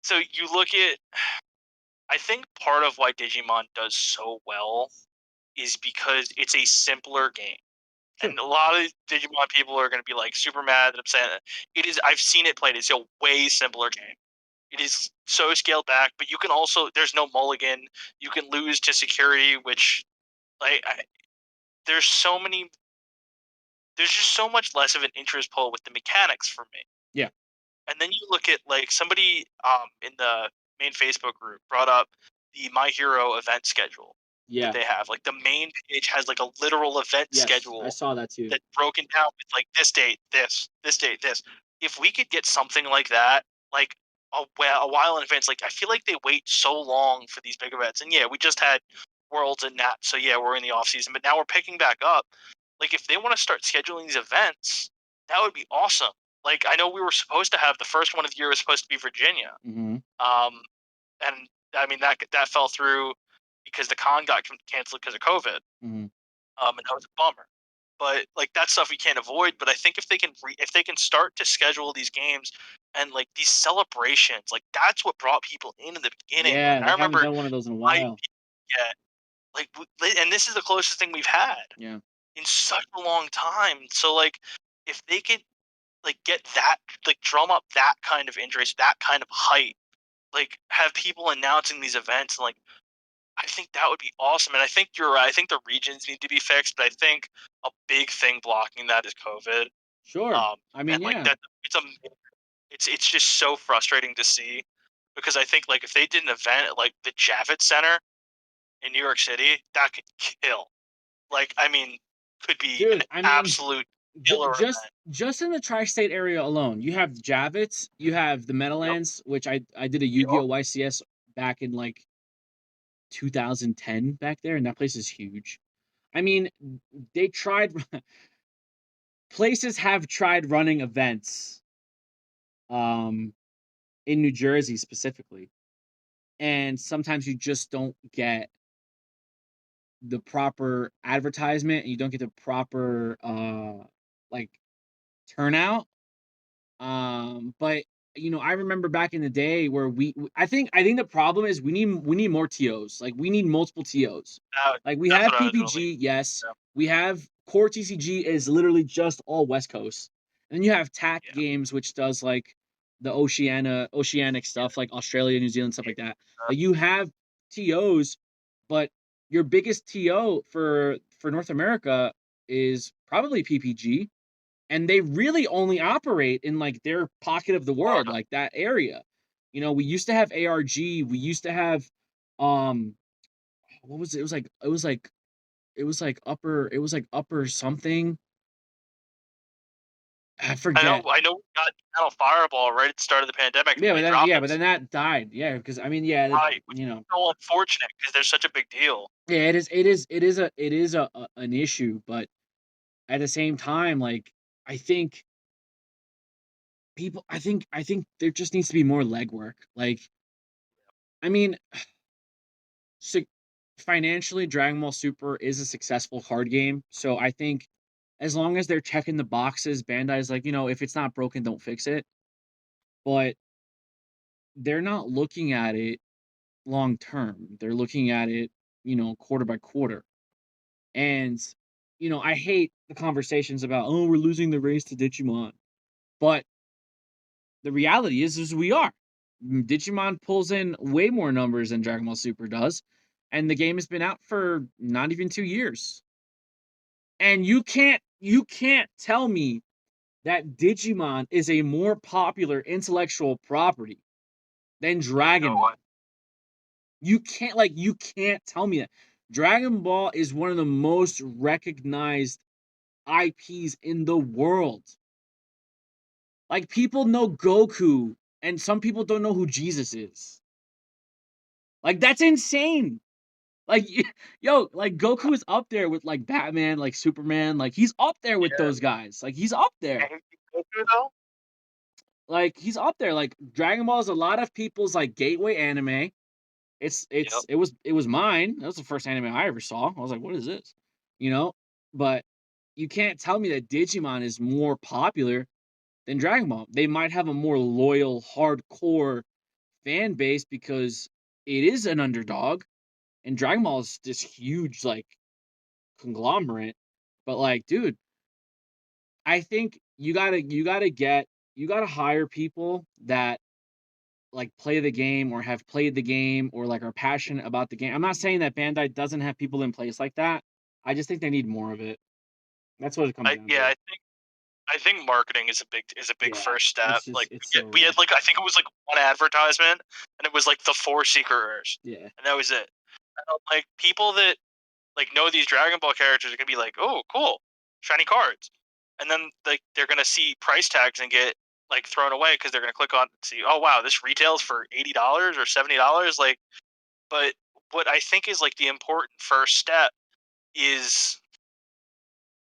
Speaker 2: so you look at, I think part of why Digimon does so well is because it's a simpler game.
Speaker 1: Sure.
Speaker 2: And a lot of Digimon people are going to be like super mad and upset. It is. I've seen it played. It's a way simpler game. It is so scaled back, but you can also, there's no mulligan. You can lose to security, which like there's so many. There's just so much less of an interest pull with the mechanics for me.
Speaker 1: Yeah.
Speaker 2: And then you look at like somebody in the main Facebook group brought up the My Hero event schedule that
Speaker 1: Yeah.
Speaker 2: they have. Like the main page has like a literal event
Speaker 1: Yes, I
Speaker 2: schedule
Speaker 1: saw that too.
Speaker 2: that's broken down with like this date, this date, this. If we could get something like that, like a while in advance, like I feel like they wait so long for these big events. And yeah, we just had Worlds and Nat, so yeah, we're in the off season, but now we're picking back up. Like if they want to start scheduling these events, that would be awesome. Like I know we were supposed to have the first one of the year was supposed to be Virginia,
Speaker 1: Hmm.
Speaker 2: um, and I mean that fell through because the con got canceled because of COVID,
Speaker 1: Hmm.
Speaker 2: and that was a bummer. But like that's stuff we can't avoid. But I think if they can start to schedule these games and like these celebrations, like that's what brought people in the beginning. Like
Speaker 1: Yeah,
Speaker 2: I
Speaker 1: they haven't
Speaker 2: remember
Speaker 1: done one of those in a
Speaker 2: I
Speaker 1: while.
Speaker 2: yeah, like and this is the closest thing we've had
Speaker 1: Yeah.
Speaker 2: in such a long time. So like if they could like get that, like drum up that kind of interest, that kind of hype, like have people announcing these events, and like I think that would be awesome. And I think you're right. I think the regions need to be fixed, but I think a big thing blocking that is COVID.
Speaker 1: Sure. I
Speaker 2: And
Speaker 1: mean,
Speaker 2: like
Speaker 1: yeah.
Speaker 2: that, it's just so frustrating to see because I think like if they did an event at like the Javits Center in New York City, that could kill. Like I mean, could be an
Speaker 1: Dude, I mean,
Speaker 2: absolute killer event.
Speaker 1: just in the tri-state area alone, you have Javits, you have the
Speaker 2: Yep.
Speaker 1: Meadowlands, which I did a
Speaker 2: Yep.
Speaker 1: Yu-Gi-Oh! YCS back in like 2010 back there, and that place is huge. I mean, they tried places have tried running events um in New Jersey specifically, and sometimes you just don't get the proper advertisement and you don't get the proper like turnout. But I remember back in the day where I think the problem is we need more TOs. Like we need multiple TOs. Like we
Speaker 2: That's
Speaker 1: have
Speaker 2: what I was really.
Speaker 1: PPG, yes. We have core TCG is literally just all West Coast. And then you have TAC
Speaker 2: Yeah,
Speaker 1: games, which does like the oceanic
Speaker 2: yeah,
Speaker 1: stuff, like Australia, New Zealand, stuff
Speaker 2: yeah,
Speaker 1: like that. Like you have TOs, but your biggest TO for North America is probably PPG, and they really only operate in like their pocket of the world,
Speaker 2: Florida.
Speaker 1: like that area. We used to have ARG, we used to have um what was it? It was like upper something. I forget.
Speaker 2: I know we got Channel Fireball right at the start of the pandemic, and
Speaker 1: Yeah,
Speaker 2: then
Speaker 1: but
Speaker 2: they
Speaker 1: then
Speaker 2: dropped
Speaker 1: yeah,
Speaker 2: it.
Speaker 1: but then that died. Yeah, because I mean, yeah,
Speaker 2: Right, which is so unfortunate because they're such a big deal.
Speaker 1: yeah, it is an issue, but at the same time, like I think I think there just needs to be more legwork. Like, I mean, so financially, Dragon Ball Super is a successful card game. So I think as long as they're checking the boxes, Bandai's like, if it's not broken, don't fix it. But they're not looking at it long term. They're looking at it, quarter by quarter. And, I hate the conversations about, oh, we're losing the race to Digimon. But the reality is we are. Digimon pulls in way more numbers than Dragon Ball Super does. And the game has been out for not even 2 years. And you can't tell me that Digimon is a more popular intellectual property than
Speaker 2: There's
Speaker 1: Dragon
Speaker 2: no way.
Speaker 1: Ball. You can't tell me that. Dragon Ball is one of the most recognized IPs in the world. Like people know Goku and some people don't know who Jesus is. Like that's insane. Like yo, like Goku is up there with like Batman, like Superman, like he's up there with
Speaker 2: Yeah,
Speaker 1: those guys. Like he's up there.
Speaker 2: and Goku though.
Speaker 1: Like he's up there. Like Dragon Ball is a lot of people's like gateway anime. It's
Speaker 2: Yep.
Speaker 1: it's it was mine. That was the first anime I ever saw. I was like, what is this? You know? But you can't tell me that Digimon is more popular than Dragon Ball. They might have a more loyal, hardcore fan base because it is an underdog, and Dragon Ball is this huge like conglomerate. But like, dude, I think you gotta hire people that like play the game or have played the game or like are passionate about the game. I'm not saying that Bandai doesn't have people in place like that. I just think they need more of it. That's what it comes
Speaker 2: I
Speaker 1: down
Speaker 2: yeah,
Speaker 1: to.
Speaker 2: I think marketing is a big
Speaker 1: Yeah,
Speaker 2: first step.
Speaker 1: it's just
Speaker 2: Like
Speaker 1: it's so
Speaker 2: we had
Speaker 1: rough.
Speaker 2: like I think it was like one advertisement, and it was like the four secret rares,
Speaker 1: Yeah,
Speaker 2: and that was it. Like people that like know these Dragon Ball characters are gonna be like, oh, cool, shiny cards, and then like they're gonna see price tags and get like thrown away because they're gonna click on and see, oh wow, this retails for $80 or $70. Like, but what I think is like the important first step is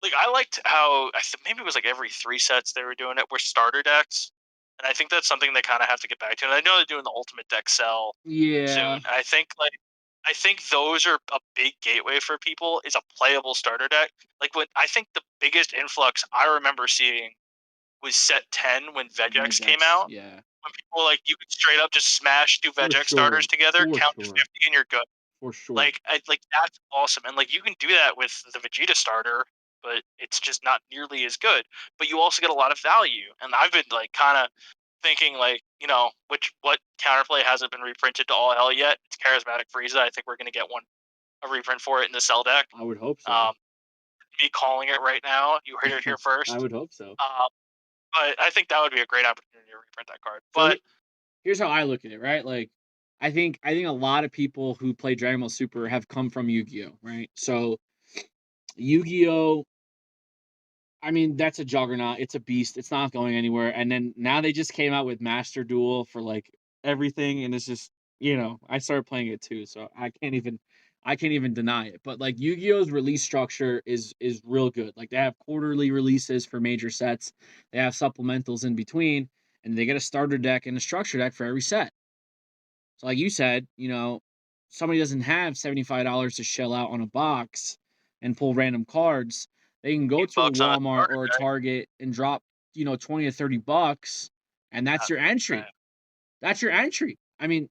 Speaker 2: like I liked how maybe it was like every 3 sets they were doing it were starter decks, and I think that's something they kind of have to get back to. And I know they're doing the ultimate deck sell soon.
Speaker 1: yeah,
Speaker 2: I think those are a big gateway for people is a playable starter deck. Like what I think the biggest influx I remember seeing was set 10 when Vegex came
Speaker 1: Vegex.
Speaker 2: out.
Speaker 1: Yeah,
Speaker 2: When people like you could straight up just smash two
Speaker 1: for
Speaker 2: Vegex starters
Speaker 1: sure,
Speaker 2: together,
Speaker 1: for
Speaker 2: count to
Speaker 1: sure,
Speaker 2: 50, and you're good.
Speaker 1: for sure.
Speaker 2: Like that's awesome, and like you can do that with the Vegeta starter, but it's just not nearly as good. But you also get a lot of value, and I've been like kind of thinking like which what counterplay hasn't been reprinted to all hell yet. It's Charismatic Frieza. I think we're gonna get a reprint for it in the cell deck.
Speaker 1: I would hope so.
Speaker 2: Um, Me calling it right now. You heard it here
Speaker 1: I
Speaker 2: first.
Speaker 1: would hope so.
Speaker 2: Um, but I think that would be a great opportunity to reprint that card.
Speaker 1: So
Speaker 2: But
Speaker 1: here's how I look at it, right? Like, I think a lot of people who play Dragon Ball Super have come from Yu-Gi-Oh, right? So Yu-Gi-Oh, I mean, that's a juggernaut. It's a beast. It's not going anywhere. And then now they just came out with Master Duel for like everything, and it's just I started playing it too, so I can't even deny it. But like Yu-Gi-Oh's release structure is real good. Like they have quarterly releases for major sets. They have supplementals in between, and they get a starter deck and a structure deck for every set. So like you said, somebody doesn't have $75 to shell out on a box and pull random cards, they can go to a
Speaker 2: $8 on a
Speaker 1: Walmart
Speaker 2: starter
Speaker 1: or a
Speaker 2: deck.
Speaker 1: Target and drop, 20 to 30 bucks, and that's your entry. That's your entry. I mean,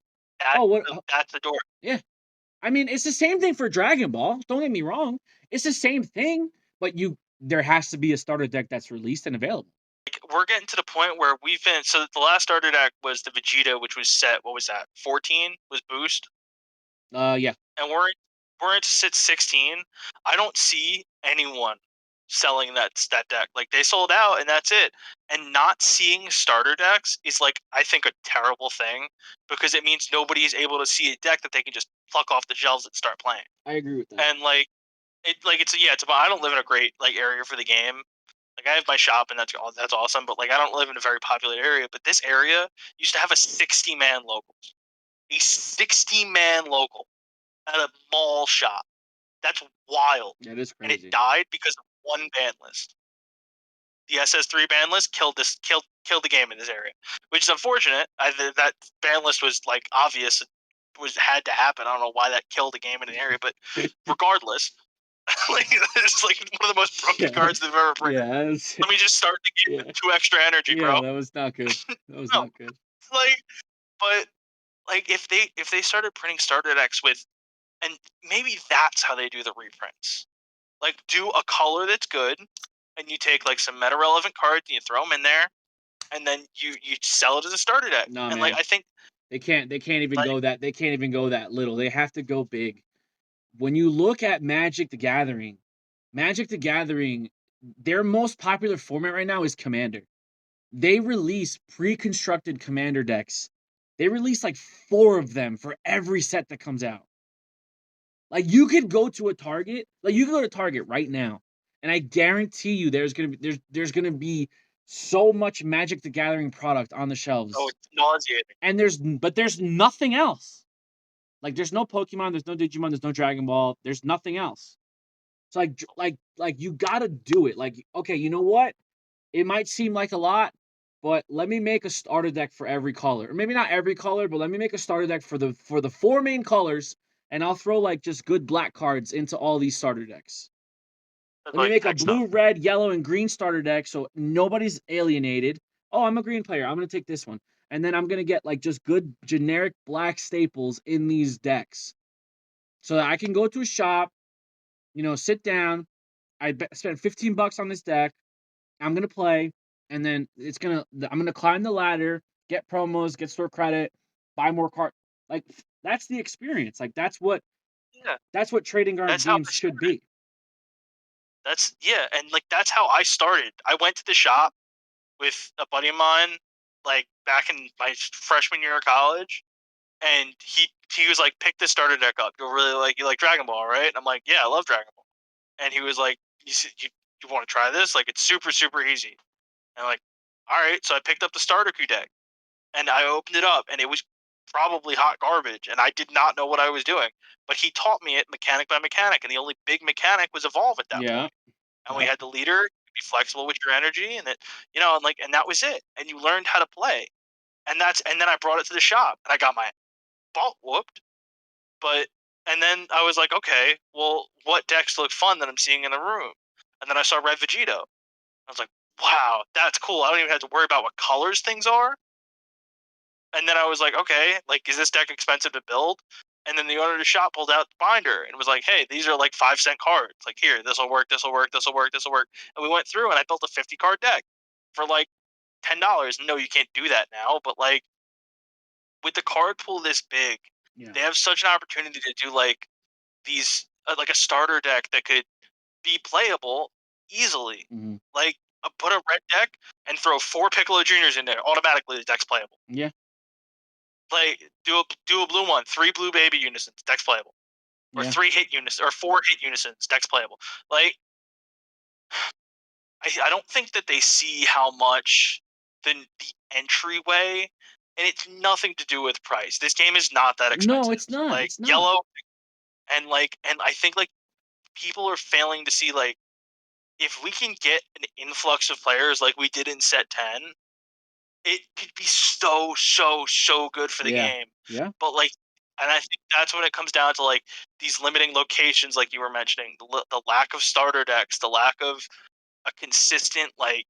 Speaker 1: oh, what?
Speaker 2: That's the door.
Speaker 1: Yeah. I mean, it's the same thing for Dragon Ball. Don't get me wrong. It's the same thing, but there has to be a starter deck that's released and available.
Speaker 2: Like, we're getting to the point where we've been. So the last starter deck was the Vegeta, which was set. What was that? 14 was boost,
Speaker 1: Yeah.
Speaker 2: and we're into 16. I don't see anyone selling that deck. Like, they sold out, and that's it. And not seeing starter decks is, like, I think, a terrible thing, because it means nobody is able to see a deck that they can just pluck off the shelves and start playing.
Speaker 1: I agree with that.
Speaker 2: And it's about. I don't live in a great area for the game. Like, I have my shop, and that's awesome. But, like, I don't live in a very popular area. But this area used to have a 60-man local, a 60-man local at a mall shop. That's wild.
Speaker 1: That is
Speaker 2: And it
Speaker 1: crazy.
Speaker 2: died because of one ban list. The SS3 ban list killed the game in this area, which is unfortunate. That ban list was, like, obvious. Had to happen. I don't know why that killed the game in an area, but regardless, like, it's like one of the most broken cards they've ever printed.
Speaker 1: Yeah,
Speaker 2: Let me just start the game with 2 extra energy,
Speaker 1: yeah,
Speaker 2: bro.
Speaker 1: that was not good. That was
Speaker 2: No,
Speaker 1: not good.
Speaker 2: like, but, like, if they started printing starter decks with, and maybe that's how they do the reprints. Like, do a color that's good, and you take, like, some meta relevant cards and you throw them in there, and then you sell it as a starter deck.
Speaker 1: Nah,
Speaker 2: And, like,
Speaker 1: man.
Speaker 2: I think,
Speaker 1: They can't even
Speaker 2: like,
Speaker 1: go that they can't even go that little. They have to go big. When you look at Magic the Gathering, their most popular format right now is Commander. They release pre-constructed Commander decks. They release like 4 of them for every set that comes out. Like, you could go to a Target, like you can go to Target right now, and I guarantee you there's gonna be so much Magic the Gathering product on the
Speaker 2: oh,
Speaker 1: shelves.
Speaker 2: it's nauseating.
Speaker 1: And there's nothing else. Like, there's no Pokemon, there's no Digimon, there's no Dragon Ball, there's nothing else. It's like you gotta do it. Like, okay, you know what? It might seem like a lot, but let me make a starter deck for every color. Or maybe not every color, but let me make a starter deck for the 4 main colors, and I'll throw like just good black cards into all these starter decks.
Speaker 2: It's
Speaker 1: Let me
Speaker 2: like,
Speaker 1: make a
Speaker 2: heck no.
Speaker 1: blue, red, yellow, and green starter deck so nobody's alienated. Oh, I'm a green player. I'm gonna take this one. And then I'm gonna get like just good generic black staples in these decks. So that I can go to a shop, sit down. Spend $15 on this deck. I'm gonna play, and then I'm gonna climb the ladder, get promos, get store credit, buy more card. Like, that's the experience. Like,
Speaker 2: Yeah,
Speaker 1: that's what trading card
Speaker 2: that's how
Speaker 1: games
Speaker 2: I
Speaker 1: should
Speaker 2: started.
Speaker 1: be.
Speaker 2: And, like, that's how I started. I went to the shop with a buddy of mine, like, back in my freshman year of college, and he was like, "Pick this starter deck up. You like Dragon Ball, right?" And I'm like, "Yeah, I love Dragon Ball." And he was like, "You want to try this? Like, it's super super easy." And I'm like, "All right." So I picked up the starter Q deck, and I opened it up, and it was probably hot garbage, and I did not know what I was doing. But he taught me it mechanic by mechanic, and the only big mechanic was evolve at that
Speaker 1: Yeah.
Speaker 2: point. And we had the leader, be flexible with your energy, and and that was it. And you learned how to play. And then I brought it to the shop, and I got my butt whooped. But and then I was like, okay, well, what decks look fun that I'm seeing in the room? And then I saw Red Vegito. I was like, wow, that's cool. I don't even have to worry about what colors things are. And then I was like, okay, like, is this deck expensive to build? And then the owner of the shop pulled out the binder and was like, hey, these are like 5-cent cards. Like, here, this will work, this will work, this will work, this will work. And we went through, and I built a 50 card deck for like $10. No, you can't do that now, but, like, with the card pool this big,
Speaker 1: Yeah.
Speaker 2: they have such an opportunity to do, like, these like a starter deck that could be playable easily.
Speaker 1: Hmm.
Speaker 2: Like, put a red deck and throw 4 Piccolo Juniors in there. Automatically, the deck's playable.
Speaker 1: Yeah.
Speaker 2: Like, do a blue one, 3 blue baby unisons, deck's playable, or
Speaker 1: Yeah.
Speaker 2: 4 hit unisons, deck's playable. Like, I don't think that they see how much the entryway, and it's nothing to do with price. This game is not that
Speaker 1: No,
Speaker 2: expensive.
Speaker 1: it's not.
Speaker 2: Like,
Speaker 1: It's not.
Speaker 2: yellow, and I think, like, people are failing to see, like, if we can get an influx of players like we did in set 10, it could be so so so good for the
Speaker 1: Yeah.
Speaker 2: game.
Speaker 1: Yeah.
Speaker 2: But, like, And I think that's when it comes down to like these limiting locations, like you were mentioning, the lack of starter decks, the lack of a consistent like.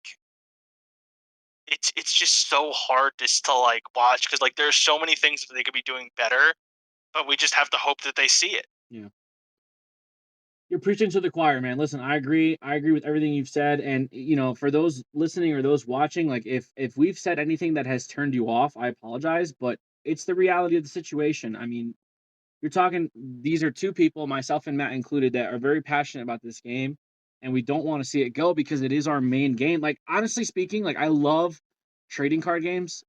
Speaker 2: It's just so hard just to like watch because like there's so many things that they could be doing better, but we just have to hope that they see it.
Speaker 1: Yeah. You're preaching to the choir, man. Listen, I agree. I agree with everything you've said. And for those listening or those watching, like if we've said anything that has turned you off, I apologize, but it's the reality of the situation. I mean, you're talking these are two people, myself and Matt included, that are very passionate about this game, and we don't want to see it go because it is our main game. Like, honestly speaking, like I love trading card games.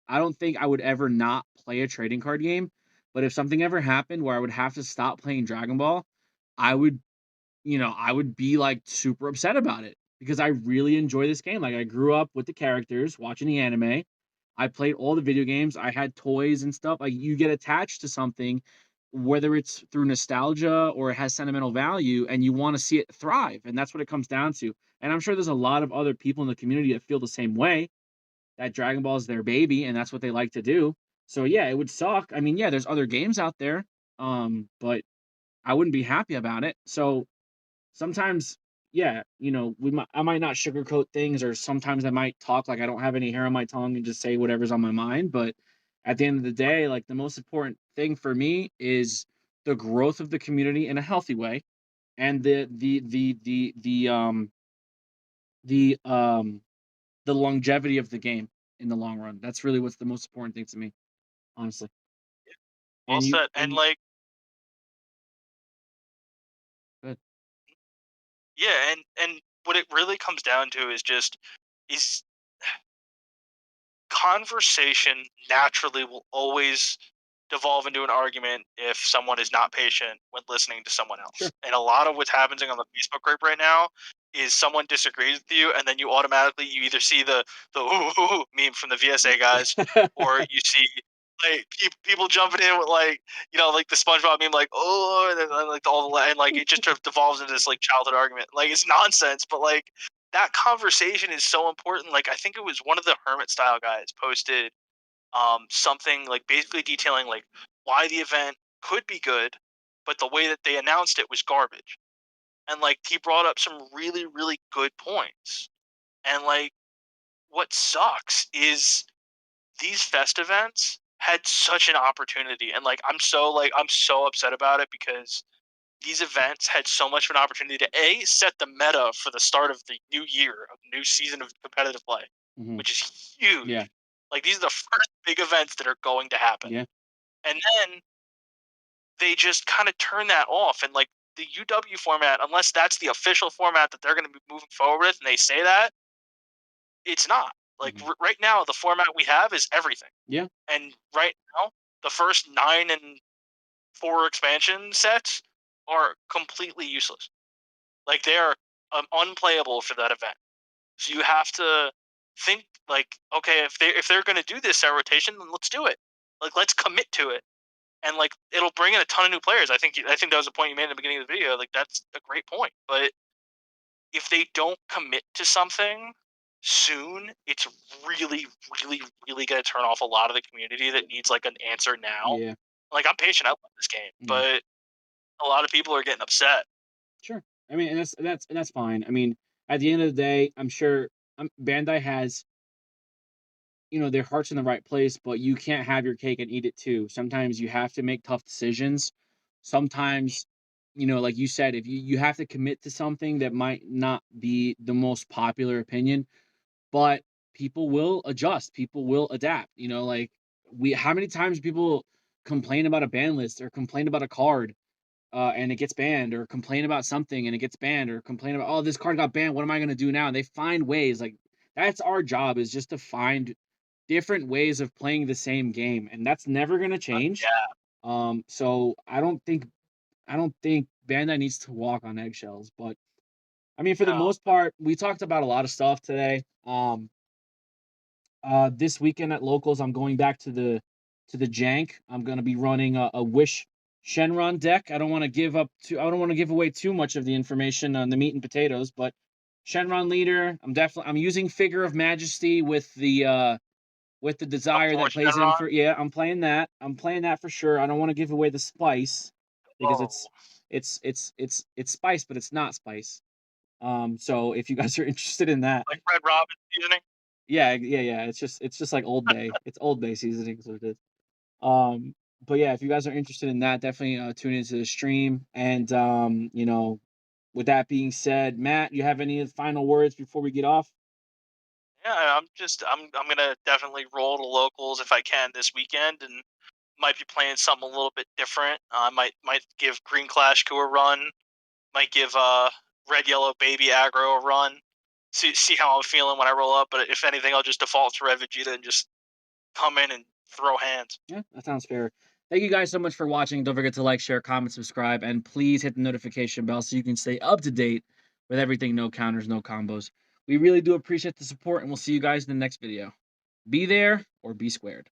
Speaker 1: I don't think I would ever not play a trading card game, but if something ever happened where I would have to stop playing Dragon Ball, I would I would be like super upset about it because I really enjoy this game. Like I grew up with the characters, watching the anime. I played all the video games. I had toys and stuff. Like you get attached to something, whether it's through nostalgia or it has sentimental value, and you want to see it thrive. And that's what it comes down to. And I'm sure there's a lot of other people in the community that feel the same way. That Dragon Ball is their baby, and that's what they like to do. So yeah, it would suck. I mean, yeah, there's other games out there, but I wouldn't be happy about it. So sometimes, yeah, I might not sugarcoat things, or sometimes I might talk like I don't have any hair on my tongue and just say whatever's on my mind. But at the end of the day, like the most important thing for me is the growth of the community in a healthy way, and the the longevity of the game in the long run. That's really what's the most important thing to me, honestly.
Speaker 2: Well
Speaker 1: And you
Speaker 2: said.
Speaker 1: and
Speaker 2: And
Speaker 1: you,
Speaker 2: like,
Speaker 1: good.
Speaker 2: yeah, and what it really comes down to is conversation naturally will always devolve into an argument if someone is not patient when listening to someone else.
Speaker 1: Sure.
Speaker 2: And a lot of what's happening on the Facebook group right now is someone disagrees with you, and then you either see the ooh, ooh, ooh meme from the VSA guys, or you see like people jumping in with like like the SpongeBob meme, like oh, and then like all the and like it just devolves into this like childhood argument. Like it's nonsense, but like that conversation is so important. Like I think it was one of the Hermit style guys posted something like basically detailing like why the event could be good, but the way that they announced it was garbage. And like he brought up some really really good points. And like what sucks is these fest events had such an opportunity, and I'm so upset about it because these events had so much of an opportunity to set the meta for the start of the new year, of new season of competitive play,
Speaker 1: Hmm.
Speaker 2: which is huge.
Speaker 1: Yeah.
Speaker 2: Like these are the first big events that are going to happen,
Speaker 1: Yeah.
Speaker 2: and then they just kind of turn that off. And like the UW format, unless that's the official format that they're going to be moving forward with, and they say that it's not. Like
Speaker 1: Hmm.
Speaker 2: right now, the format we have is everything,
Speaker 1: Yeah.
Speaker 2: and right now, the first 9 and 4 expansion sets are completely useless. Like they are unplayable for that event. So you have to think like, okay, if they're going to do this set rotation, then let's do it. Like let's commit to it, and like it'll bring in a ton of new players. I think that was a point you made in the beginning of the video. Like that's a great point. But if they don't commit to something soon, it's really, really, really going to turn off a lot of the community that needs like an answer now.
Speaker 1: Yeah.
Speaker 2: Like I'm patient. I love this game,
Speaker 1: Yeah.
Speaker 2: but a lot of people are getting upset.
Speaker 1: Sure. I mean, and that's fine. I mean, at the end of the day, I'm sure Bandai has their heart's in the right place, but you can't have your cake and eat it too. Sometimes you have to make tough decisions. Sometimes, like you said, if you have to commit to something that might not be the most popular opinion, but people will adjust, people will adapt. Like how many times people complain about a ban list or complain about a card and it gets banned, or complain about something and it gets banned, or complain about, oh, this card got banned. What am I going to do now? And they find ways. Like that's our job, is just to find different ways of playing the same game, and that's never going to change.
Speaker 2: Yeah,
Speaker 1: So I don't think Bandai needs to walk on eggshells, but I mean, for the
Speaker 2: no,
Speaker 1: most part, we talked about a lot of stuff today. This weekend at locals, I'm going back to the Jank. I'm gonna be running a Wish Shenron deck. I don't want to give away too much of the information on the meat and potatoes, but Shenron leader. I'm using Figure of Majesty with with the desire that
Speaker 2: Force
Speaker 1: plays in
Speaker 2: Shenron.
Speaker 1: for I'm playing that. I'm playing that for sure. I don't want to give away the spice because
Speaker 2: Whoa.
Speaker 1: it's spice, but it's not spice. So if you guys are interested in that,
Speaker 2: Like Red Robin seasoning.
Speaker 1: yeah. It's just like Old Bay. It's Old Bay seasoning, so it is. Um, but yeah, if you guys are interested in that, definitely tune into the stream. And with that being said, Matt, you have any final words before we get off?
Speaker 2: Yeah, I'm gonna definitely roll to locals if I can this weekend, and might be playing something a little bit different. I might give Green Clash a run. Might give Red Yellow Baby Aggro a run. See how I'm feeling when I roll up. But if anything, I'll just default to Red Vegeta and just come in and throw hands.
Speaker 1: Yeah, that sounds fair. Thank you guys so much for watching. Don't forget to like, share, comment, subscribe, and please hit the notification bell so you can stay up to date with everything no counters, no combos. We really do appreciate the support, and we'll see you guys in the next video. Be there or be squared.